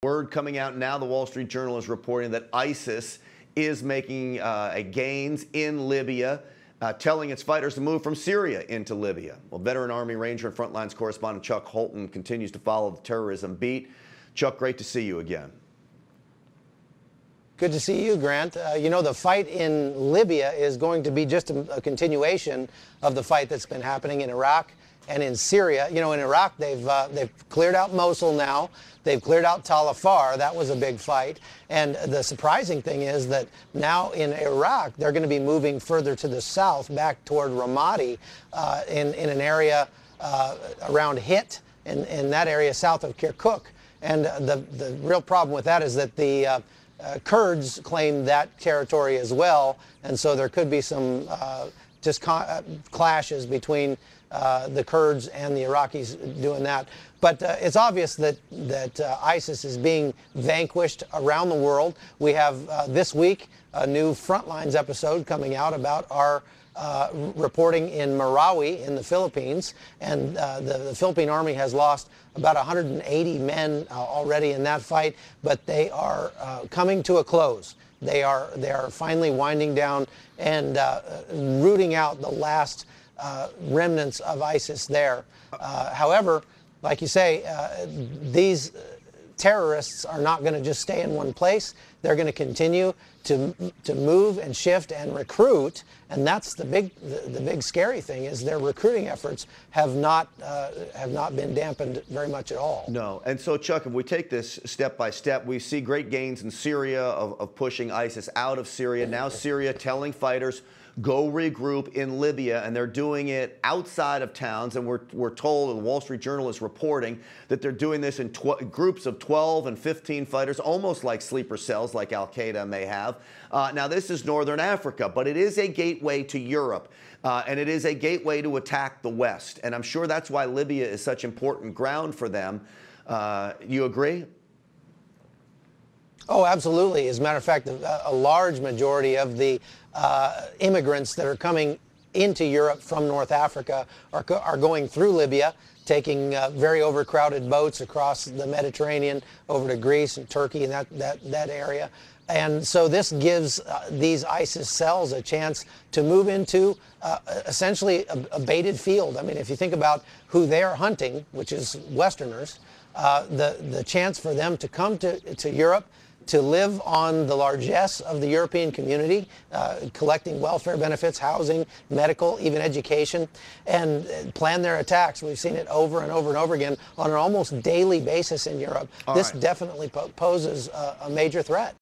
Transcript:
Word coming out now, the Wall Street Journal is reporting that ISIS is making gains in Libya, telling its fighters to move from Syria into Libya. Well, veteran Army Ranger and Frontlines correspondent Chuck Holton continues to follow the terrorism beat. Chuck, great to see you again. Good to see you, Grant. You know, the fight in Libya is going to be just a continuation of the fight that's been happening in Iraq and in Syria. You know, in Iraq, they've cleared out Mosul now. They've cleared out Tal Afar. That was a big fight. And the surprising thing is that now in Iraq, they're going to be moving further to the south, back toward Ramadi, in an area around Hit, in that area south of Kirkuk. And the real problem with that is that the Kurds claim that territory as well, and so there could be some clashes between the Kurds and the Iraqis doing that. But it's obvious that ISIS is being vanquished around the world. We have this week a new Frontlines episode coming out about our reporting in Marawi in the Philippines, and the Philippine Army has lost about 180 men already in that fight, but they are coming to a close. They are finally winding down and rooting out the last remnants of ISIS there. However, like you say, these terrorists are not going to just stay in one place. They're going to continue to move and shift and recruit, and that's the big scary thing, is their recruiting efforts have not been dampened very much at all. No, and so Chuck, if we take this step by step, we see great gains in Syria of pushing ISIS out of Syria. Now Syria telling fighters, go regroup in Libya, and they're doing it outside of towns. And we're told, and the Wall Street Journal is reporting, that they're doing this in groups of 12 and 15 fighters, almost like sleeper cells like Al-Qaeda may have. Now, this is northern Africa, but it is a gateway to Europe, and it is a gateway to attack the West. And I'm sure that's why Libya is such important ground for them. You agree? Oh, absolutely. As a matter of fact, a large majority of the immigrants that are coming into Europe from North Africa are going through Libya, taking very overcrowded boats across the Mediterranean over to Greece and Turkey and that area. And so this gives these ISIS cells a chance to move into essentially a baited field. I mean, if you think about who they are hunting, which is Westerners, the chance for them to come to Europe, to live on the largesse of the European community, collecting welfare benefits, housing, medical, even education, and plan their attacks. We've seen it over and over and over again on an almost daily basis in Europe. This definitely poses a major threat.